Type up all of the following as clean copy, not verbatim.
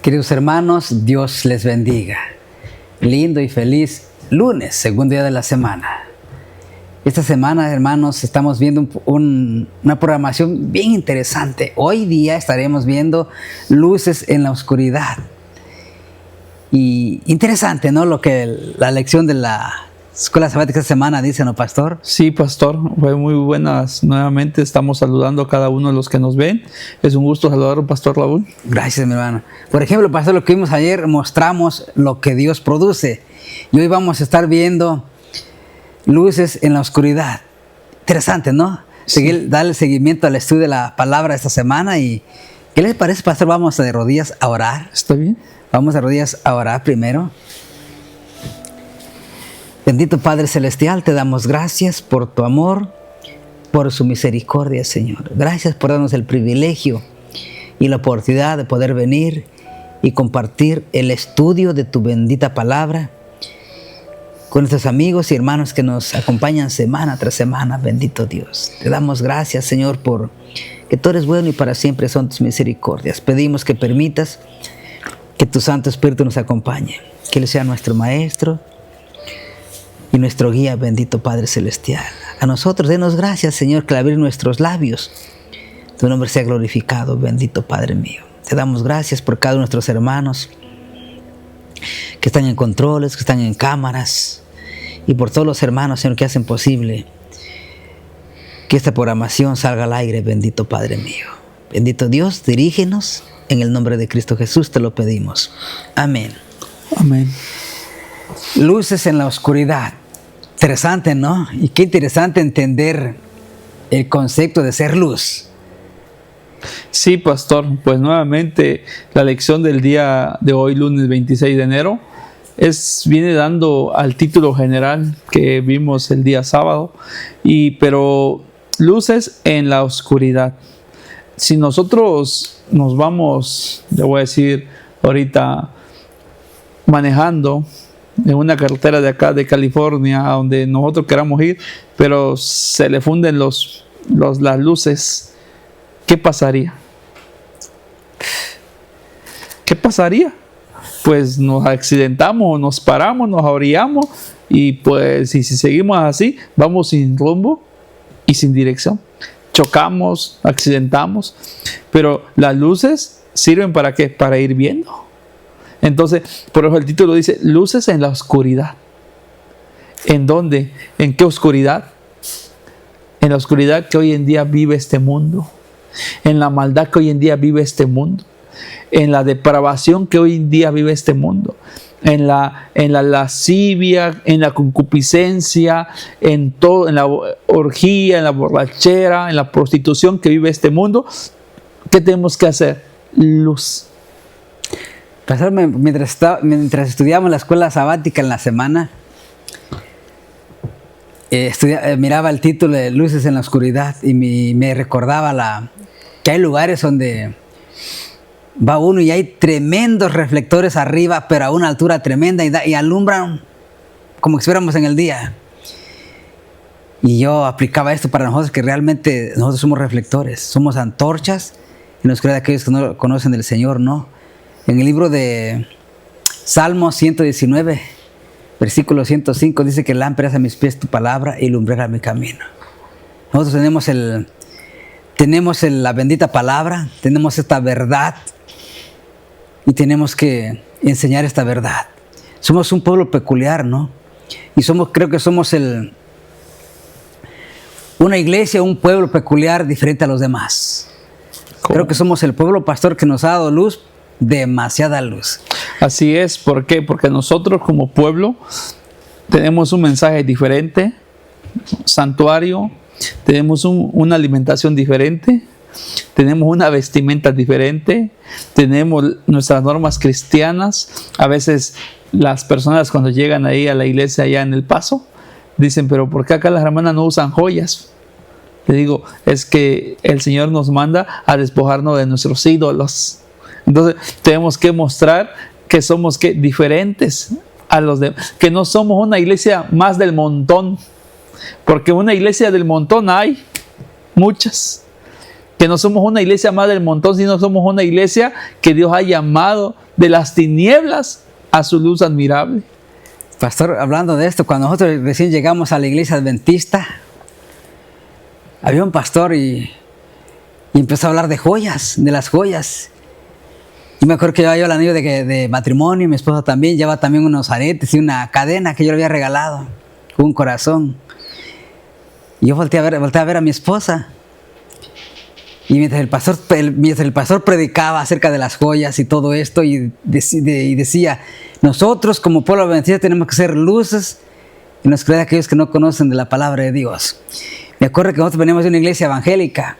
Queridos hermanos, Dios les bendiga. Lindo y feliz lunes, segundo día de la semana. Esta semana, hermanos, estamos viendo una programación bien interesante. Hoy día estaremos viendo luces en la oscuridad. Y interesante, ¿no? Lo que la lección de la Escuela Sabática esta semana dice, ¿no, pastor? Sí, pastor, fue muy buenas. Nuevamente estamos saludando a cada uno de los que nos ven. Es un gusto saludar al pastor Raúl. Gracias, mi hermano. Por ejemplo, pastor, lo que vimos ayer, mostramos lo que Dios produce. Y hoy vamos a estar viendo luces en la oscuridad. Interesante, ¿no? Sí. Darle seguimiento al estudio de la palabra esta semana. ¿Y qué les parece, pastor? Vamos de rodillas a orar. ¿Está bien? Vamos de rodillas a orar primero. Bendito Padre Celestial, te damos gracias por tu amor, por su misericordia, Señor. Gracias por darnos el privilegio y la oportunidad de poder venir y compartir el estudio de tu bendita palabra con nuestros amigos y hermanos que nos acompañan semana tras semana. Bendito Dios. Te damos gracias, Señor, por que tú eres bueno y para siempre son tus misericordias. Pedimos que permitas que tu Santo Espíritu nos acompañe, que Él sea nuestro Maestro y nuestro guía, bendito Padre Celestial. A nosotros, denos gracias, Señor, que al abrir nuestros labios, tu nombre sea glorificado, bendito Padre mío. Te damos gracias por cada uno de nuestros hermanos que están en controles, que están en cámaras, y por todos los hermanos, Señor, que hacen posible que esta programación salga al aire, bendito Padre mío. Bendito Dios, dirígenos, en el nombre de Cristo Jesús te lo pedimos. Amén. Amén. Luces en la oscuridad. Interesante, ¿no? Y qué interesante entender el concepto de ser luz. Sí, pastor, pues nuevamente la lección del día de hoy, lunes 26 de enero, viene dando al título general que vimos el día sábado, pero luces en la oscuridad. Si nosotros nos vamos, le voy a decir ahorita, manejando en una carretera de acá de California, a donde nosotros queramos ir, pero se le funden las luces, ¿qué pasaría? ¿Qué pasaría? Pues nos accidentamos, nos paramos, nos orillamos y pues si seguimos así, vamos sin rumbo y sin dirección. Chocamos, accidentamos, pero las luces sirven ¿para qué? Para ir viendo. Entonces, por eso el título dice, luces en la oscuridad. ¿En dónde? ¿En qué oscuridad? En la oscuridad que hoy en día vive este mundo. En la maldad que hoy en día vive este mundo. En la depravación que hoy en día vive este mundo. En la lascivia, en la concupiscencia, en todo, en la orgía, en la borrachera, en la prostitución que vive este mundo. ¿Qué tenemos que hacer? Luz. Pastor, mientras estudiamos la escuela sabática en la semana, miraba el título de Luces en la oscuridad y me recordaba que hay lugares donde va uno y hay tremendos reflectores arriba, pero a una altura tremenda y alumbran como si estuviéramos en el día. Y yo aplicaba esto para nosotros, que realmente nosotros somos reflectores, somos antorchas en la oscuridad de aquellos que no conocen del Señor, ¿no? En el libro de Salmo 119, versículo 105, dice que lámpara es a mis pies tu palabra y lumbrera mi camino. Nosotros tenemos la bendita palabra, tenemos esta verdad y tenemos que enseñar esta verdad. Somos un pueblo peculiar, ¿no? Y creo que somos una iglesia, un pueblo peculiar diferente a los demás. ¿Cómo? Creo que somos el pueblo pastor que nos ha dado luz, demasiada luz. Así es, ¿por qué? Porque nosotros como pueblo tenemos un mensaje diferente, santuario, tenemos una alimentación diferente, tenemos una vestimenta diferente, tenemos nuestras normas cristianas. A veces las personas cuando llegan ahí a la iglesia allá en El Paso, dicen, pero ¿por qué acá las hermanas no usan joyas? Le digo, es que el Señor nos manda a despojarnos de nuestros ídolos. Entonces tenemos que mostrar que somos diferentes a los demás, que no somos una iglesia más del montón, porque una iglesia del montón hay muchas. Que no somos una iglesia más del montón, sino somos una iglesia que Dios ha llamado de las tinieblas a su luz admirable. Pastor, hablando de esto, cuando nosotros recién llegamos a la iglesia adventista, había un pastor y empezó a hablar de joyas, de las joyas. Y me acuerdo que llevaba yo el anillo de matrimonio, mi esposa también, lleva también unos aretes y una cadena que yo le había regalado, con un corazón. Y yo volteé a ver a mi esposa. Y mientras el pastor predicaba acerca de las joyas y todo esto, y decía, nosotros como pueblo adventista tenemos que ser luces en la oscuridad de aquellos que no conocen de la palabra de Dios. Me acuerdo que nosotros veníamos de una iglesia evangélica.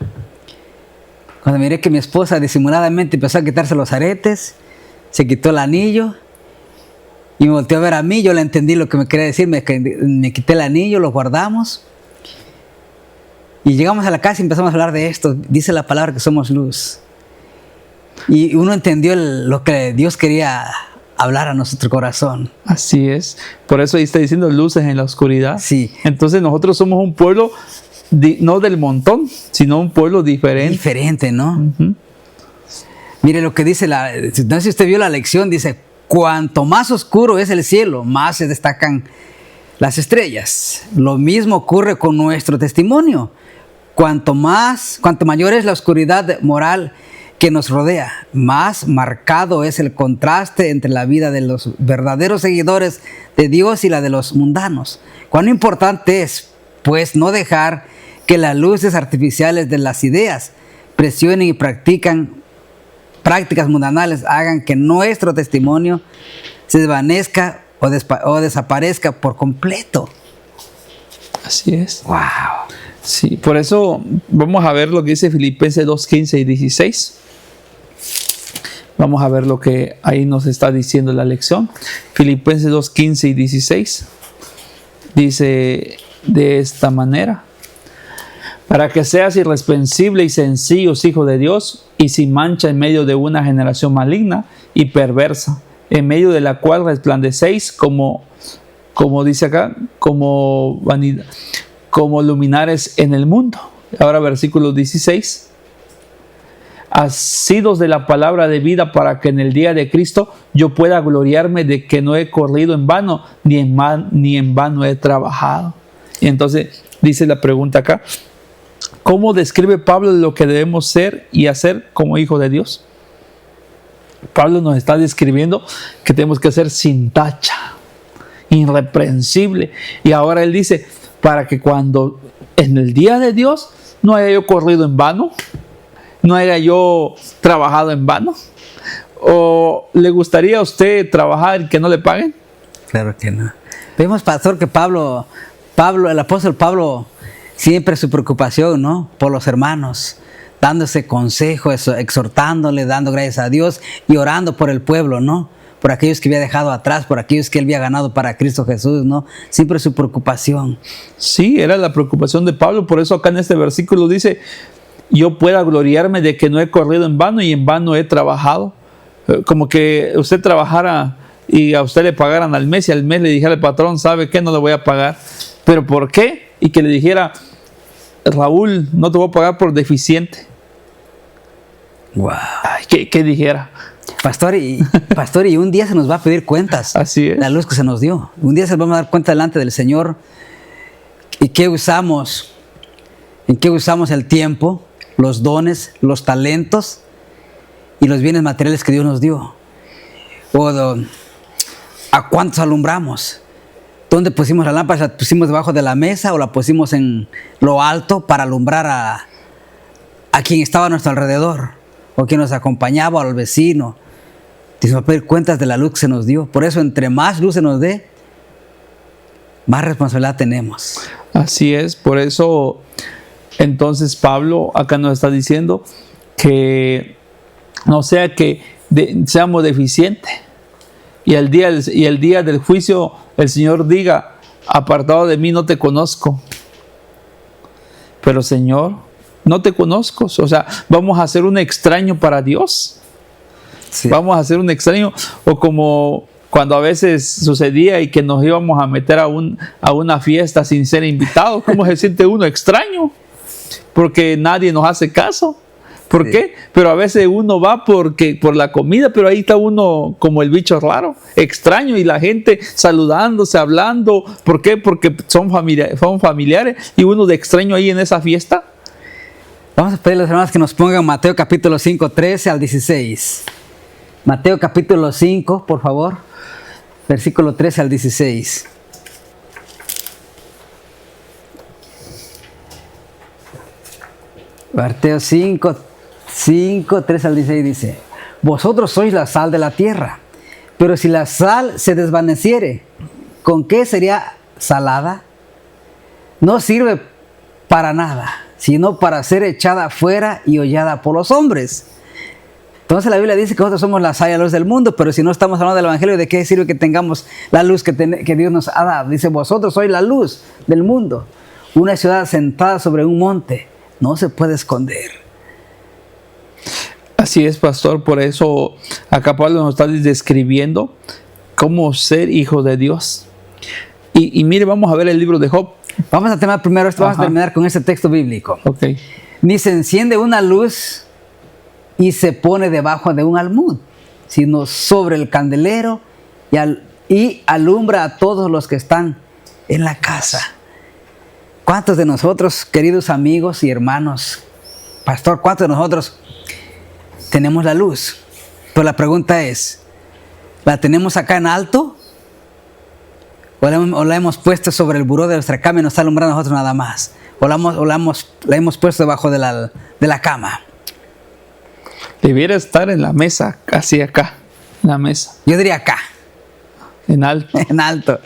Cuando miré que mi esposa disimuladamente empezó a quitarse los aretes, se quitó el anillo y me volteó a ver a mí, yo le entendí lo que me quería decir, me quité el anillo, lo guardamos. Y llegamos a la casa y empezamos a hablar de esto. Dice la palabra que somos luz. Y uno entendió lo que Dios quería hablar a nuestro corazón. Así es. Por eso ahí está diciendo luces en la oscuridad. Sí. Entonces nosotros somos un pueblo no del montón, sino un pueblo diferente. Diferente, ¿no? Uh-huh. Mire lo que dice, no sé si usted vio la lección, dice, cuanto más oscuro es el cielo, más se destacan las estrellas. Lo mismo ocurre con nuestro testimonio. Cuanto mayor es la oscuridad moral que nos rodea, más marcado es el contraste entre la vida de los verdaderos seguidores de Dios y la de los mundanos. Cuán importante es, pues, no dejar que las luces artificiales de las ideas presionen y prácticas mundanales hagan que nuestro testimonio se desvanezca o desaparezca por completo. Así es. ¡Wow! Sí, por eso vamos a ver lo que dice Filipenses 2, 15 y 16. Vamos a ver lo que ahí nos está diciendo la lección. Filipenses 2, 15 y 16. Dice de esta manera: para que seas irreprensible y sencillos, hijo de Dios, y sin mancha en medio de una generación maligna y perversa, en medio de la cual resplandecéis como dice acá, como vanidad, como luminares en el mundo. Ahora versículo 16. Asidos de la palabra de vida, para que en el día de Cristo yo pueda gloriarme de que no he corrido en vano, ni en vano he trabajado. Y entonces dice la pregunta acá: ¿cómo describe Pablo lo que debemos ser y hacer como hijos de Dios? Pablo nos está describiendo que tenemos que ser sin tacha, irreprensible. Y ahora él dice, para que cuando en el día de Dios no haya yo corrido en vano, no haya yo trabajado en vano. ¿O le gustaría a usted trabajar y que no le paguen? Claro que no. Vemos, pastor, que el apóstol Pablo, siempre su preocupación, ¿no?, por los hermanos, dándose consejo, exhortándole, dando gracias a Dios y orando por el pueblo, ¿no?, por aquellos que había dejado atrás, por aquellos que él había ganado para Cristo Jesús, ¿no? Siempre su preocupación. Sí, era la preocupación de Pablo. Por eso acá en este versículo dice, yo pueda gloriarme de que no he corrido en vano y en vano he trabajado. Como que usted trabajara y a usted le pagaran al mes y al mes le dijera al patrón, ¿sabe qué? No le voy a pagar. ¿Pero por qué? Y que le dijera, Raúl, no te voy a pagar por deficiente. Wow. Ay, ¿qué dijera? Pastor, y un día se nos va a pedir cuentas. Así es. La luz que se nos dio. Un día se nos vamos a dar cuenta delante del Señor. ¿Y qué usamos? ¿En qué usamos el tiempo, los dones, los talentos y los bienes materiales que Dios nos dio? ¿A cuántos alumbramos? ¿Dónde pusimos la lámpara? ¿La pusimos debajo de la mesa o la pusimos en lo alto para alumbrar a quien estaba a nuestro alrededor? O quien nos acompañaba, o al vecino. Dice, va a pedir cuentas de la luz que se nos dio. Por eso, entre más luz se nos dé, más responsabilidad tenemos. Así es. Por eso, entonces, Pablo acá nos está diciendo que no sea que seamos deficientes. Y el día del juicio, el Señor diga, apartado de mí, no te conozco. Pero, Señor, no te conozco. O sea, vamos a ser un extraño para Dios. Sí. Vamos a ser un extraño. O como cuando a veces sucedía y que nos íbamos a meter a una fiesta sin ser invitados. ¿Cómo se siente uno extraño? Porque nadie nos hace caso. ¿Por qué? Pero a veces uno va por la comida, pero ahí está uno como el bicho raro, extraño, y la gente saludándose, hablando. ¿Por qué? Porque son familiares y uno de extraño ahí en esa fiesta. Vamos a pedirle a los hermanos que nos pongan Mateo capítulo 5, 13 al 16. Mateo capítulo 5, por favor, versículo 13 al 16. Mateo 5, 13 al 16 dice: vosotros sois la sal de la tierra, pero si la sal se desvaneciere, ¿con qué sería salada? No sirve para nada, sino para ser echada fuera y hollada por los hombres. Entonces la Biblia dice que nosotros somos la sal y la luz del mundo, pero si no estamos hablando del Evangelio, ¿de qué sirve que tengamos la luz que Dios nos ha dado? Dice: vosotros sois la luz del mundo. Una ciudad sentada sobre un monte no se puede esconder. Así es, pastor. Por eso acá Pablo nos está describiendo cómo ser hijo de Dios. Y mire, vamos a ver el libro de Job. Vamos a terminar primero esto, vamos a terminar con este texto bíblico. Okay. Ni se enciende una luz y se pone debajo de un almud, sino sobre el candelero y alumbra a todos los que están en la casa. ¿Cuántos de nosotros, queridos amigos y hermanos, pastor, cuántos de nosotros tenemos la luz? Pero la pregunta es, ¿la tenemos acá en alto? ¿O la hemos puesto sobre el buró de nuestra cama y nos está alumbrando a nosotros nada más? ¿O la hemos puesto debajo de la cama? Debiera estar en la mesa, casi acá, en la mesa. Yo diría acá. En alto. En alto.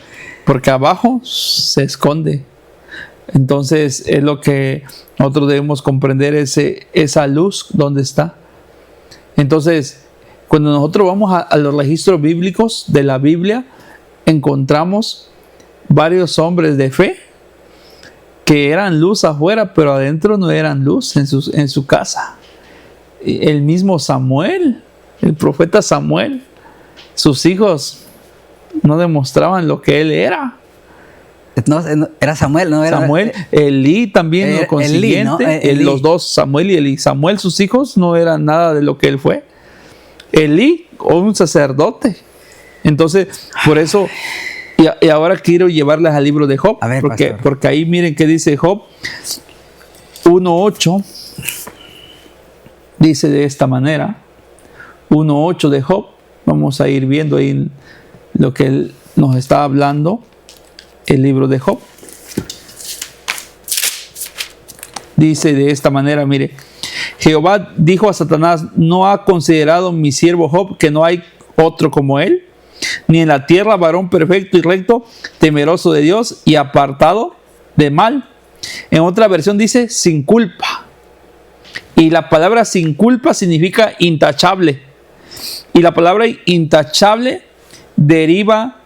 Porque abajo se esconde. Entonces es lo que nosotros debemos comprender, esa luz, ¿dónde está? Entonces, cuando nosotros vamos a los registros bíblicos de la Biblia, encontramos varios hombres de fe que eran luz afuera, pero adentro no eran luz en su casa. El mismo Samuel, el profeta Samuel, sus hijos no demostraban lo que él era. No, era Samuel, no era Samuel. Elí también lo consiguiente. Elí, ¿no? Elí. Los dos, Samuel y Elí. Samuel, sus hijos, no eran nada de lo que él fue. Elí, un sacerdote. Entonces, por eso, y ahora quiero llevarles al libro de Job. A ver, porque ahí miren qué dice Job 1:8. Dice de esta manera, 1:8 de Job. Vamos a ir viendo ahí lo que él nos está hablando. El libro de Job dice de esta manera, mire: Jehová dijo a Satanás: ¿no ha considerado mi siervo Job que no hay otro como él? Ni en la tierra varón perfecto y recto, temeroso de Dios y apartado de mal. En otra versión dice sin culpa. Y la palabra sin culpa significa intachable. Y la palabra intachable deriva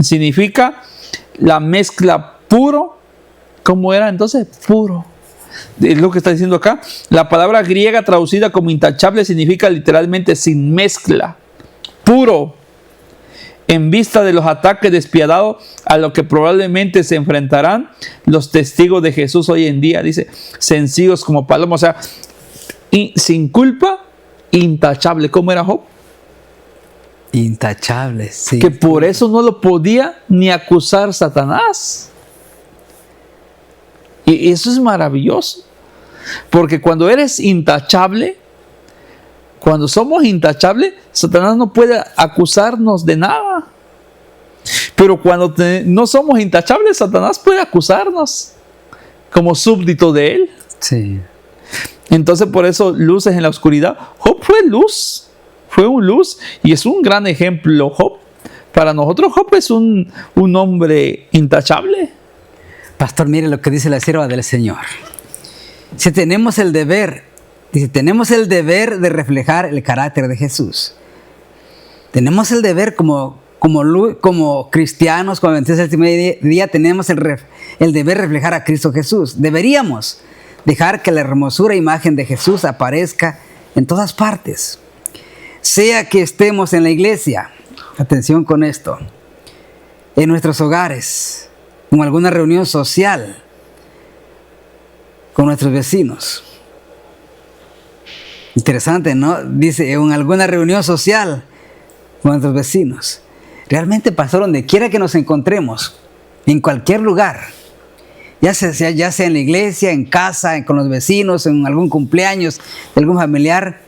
significa la mezcla puro. ¿Cómo era entonces? Puro. Es lo que está diciendo acá. La palabra griega traducida como intachable significa literalmente sin mezcla, puro, en vista de los ataques despiadados a lo que probablemente se enfrentarán los testigos de Jesús hoy en día. Dice, sencillos como palomas, o sea, sin culpa, intachable. ¿Cómo era Job? Intachable, sí. Que por eso no lo podía ni acusar Satanás. Y eso es maravilloso. Porque cuando eres intachable, cuando somos intachables, Satanás no puede acusarnos de nada. Pero cuando no somos intachables, Satanás puede acusarnos como súbdito de él. Sí. Entonces por eso luces en la oscuridad. Job fue luz. Fue un luz y es un gran ejemplo Job. Para nosotros Job es un hombre intachable. Pastor, mire lo que dice la sierva del Señor. Si tenemos el deber, dice, tenemos el deber de reflejar el carácter de Jesús. Tenemos el deber como cristianos, como adventistas del séptimo día, tenemos el deber de reflejar a Cristo Jesús. Deberíamos dejar que la hermosura imagen de Jesús aparezca en todas partes. Sea que estemos en la iglesia, atención con esto, en nuestros hogares, en alguna reunión social, con nuestros vecinos, Interesante, ¿no? Dice, en alguna reunión social con nuestros vecinos. Realmente, pastor, donde quiera que nos encontremos, en cualquier lugar, ya sea en la iglesia, en casa, con los vecinos, en algún cumpleaños de algún familiar,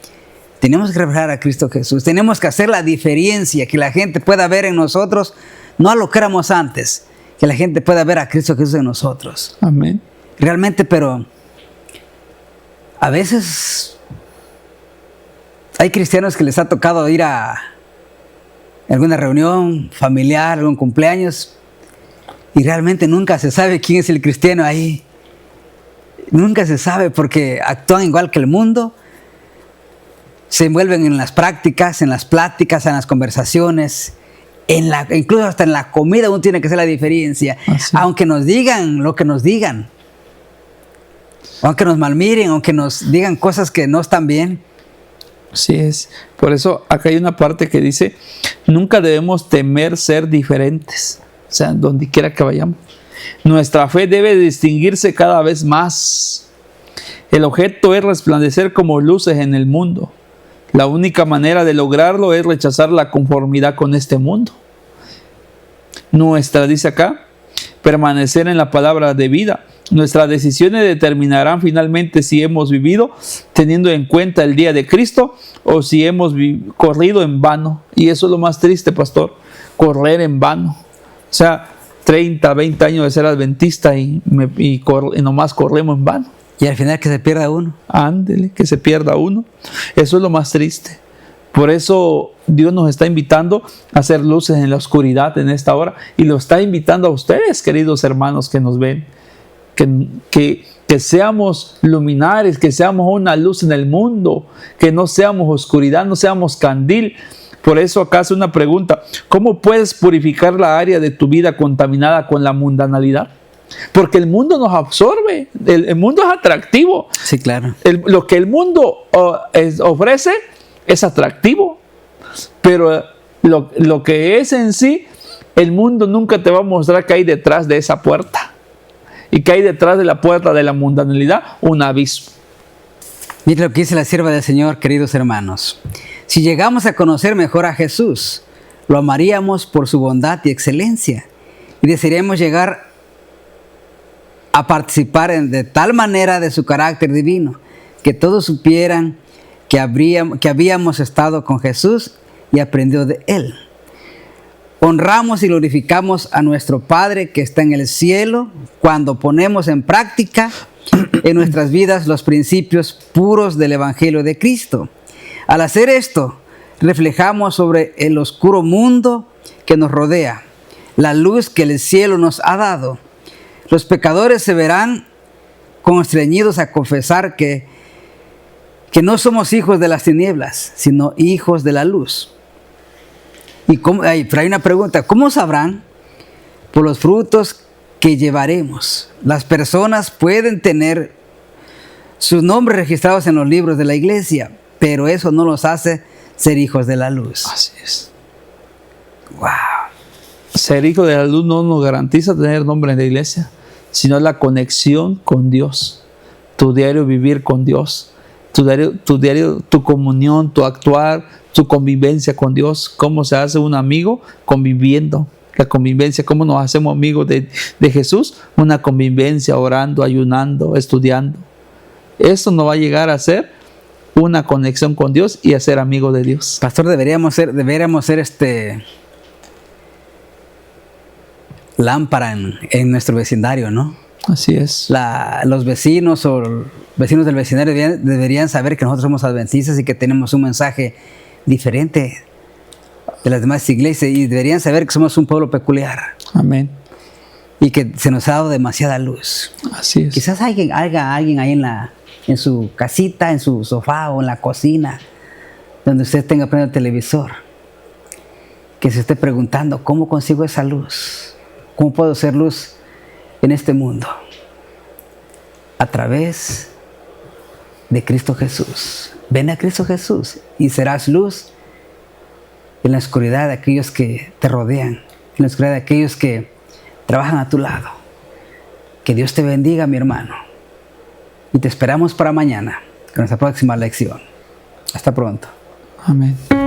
tenemos que reflejar a Cristo Jesús. Tenemos que hacer la diferencia, que la gente pueda ver en nosotros, no a lo que éramos antes, que la gente pueda ver a Cristo Jesús en nosotros. Amén. Realmente, pero a veces hay cristianos que les ha tocado ir a alguna reunión familiar, algún cumpleaños, y realmente nunca se sabe quién es el cristiano ahí. Nunca se sabe, porque actúan igual que el mundo. Se envuelven en las prácticas, en las pláticas, en las conversaciones, incluso hasta en la comida uno tiene que hacer la diferencia. Así. Aunque nos digan lo que nos digan, aunque nos malmiren, aunque nos digan cosas que no están bien. Así es. Por eso acá hay una parte que dice, nunca debemos temer ser diferentes. O sea, donde quiera que vayamos. Nuestra fe debe distinguirse cada vez más. El objeto es resplandecer como luces en el mundo. La única manera de lograrlo es rechazar la conformidad con este mundo. Dice acá, permanecer en la palabra de vida. Nuestras decisiones determinarán finalmente si hemos vivido teniendo en cuenta el día de Cristo o si hemos corrido en vano. Y eso es lo más triste, pastor, correr en vano. O sea, 30, 20 años de ser adventista y nomás corremos en vano. Y al final que se pierda uno. Ándele, que se pierda uno. Eso es lo más triste. Por eso Dios nos está invitando a hacer luces en la oscuridad en esta hora. Y lo está invitando a ustedes, queridos hermanos que nos ven. Que seamos luminares, que seamos una luz en el mundo. Que no seamos oscuridad, no seamos candil. Por eso acá hace una pregunta. ¿Cómo puedes purificar la área de tu vida contaminada con la mundanalidad? Porque el mundo nos absorbe, el mundo es atractivo. Sí, claro. Lo que el mundo ofrece es atractivo, pero lo que es en sí, el mundo nunca te va a mostrar que hay detrás de esa puerta. Y que hay detrás de la puerta de la mundanalidad un abismo. Mire lo que dice la sierva del Señor, queridos hermanos. Si llegamos a conocer mejor a Jesús, lo amaríamos por su bondad y excelencia. Y desearíamos llegar a participar de tal manera de su carácter divino, que todos supieran que habíamos estado con Jesús y aprendido de Él. Honramos y glorificamos a nuestro Padre que está en el cielo cuando ponemos en práctica en nuestras vidas los principios puros del Evangelio de Cristo. Al hacer esto, reflejamos sobre el oscuro mundo que nos rodea la luz que el cielo nos ha dado. Los pecadores se verán constreñidos a confesar que no somos hijos de las tinieblas, sino hijos de la luz. Pero hay una pregunta, ¿cómo sabrán? Por los frutos que llevaremos. Las personas pueden tener sus nombres registrados en los libros de la iglesia, pero eso no los hace ser hijos de la luz. Así es. Wow. Ser hijo de la luz no nos garantiza tener nombre en la iglesia, sino la conexión con Dios, tu diario vivir con Dios, tu comunión, tu actuar, tu convivencia con Dios. ¿Cómo se hace un amigo? Conviviendo. La convivencia, ¿cómo nos hacemos amigos de Jesús? Una convivencia, orando, ayunando, estudiando. Eso nos va a llegar a ser una conexión con Dios y a ser amigos de Dios. Pastor, deberíamos ser lámpara en nuestro vecindario, ¿no? Así es. Los vecinos o vecinos del vecindario deberían saber que nosotros somos adventistas y que tenemos un mensaje diferente de las demás iglesias, y deberían saber que somos un pueblo peculiar. Amén. Y que se nos ha dado demasiada luz. Así es. Quizás haya alguien ahí en su casita, en su sofá o en la cocina, donde usted tenga prendido el televisor, que se esté preguntando, ¿cómo consigo esa luz? ¿Cómo puedo ser luz en este mundo? A través de Cristo Jesús. Ven a Cristo Jesús y serás luz en la oscuridad de aquellos que te rodean, en la oscuridad de aquellos que trabajan a tu lado. Que Dios te bendiga, mi hermano. Y te esperamos para mañana, con nuestra próxima lección. Hasta pronto. Amén.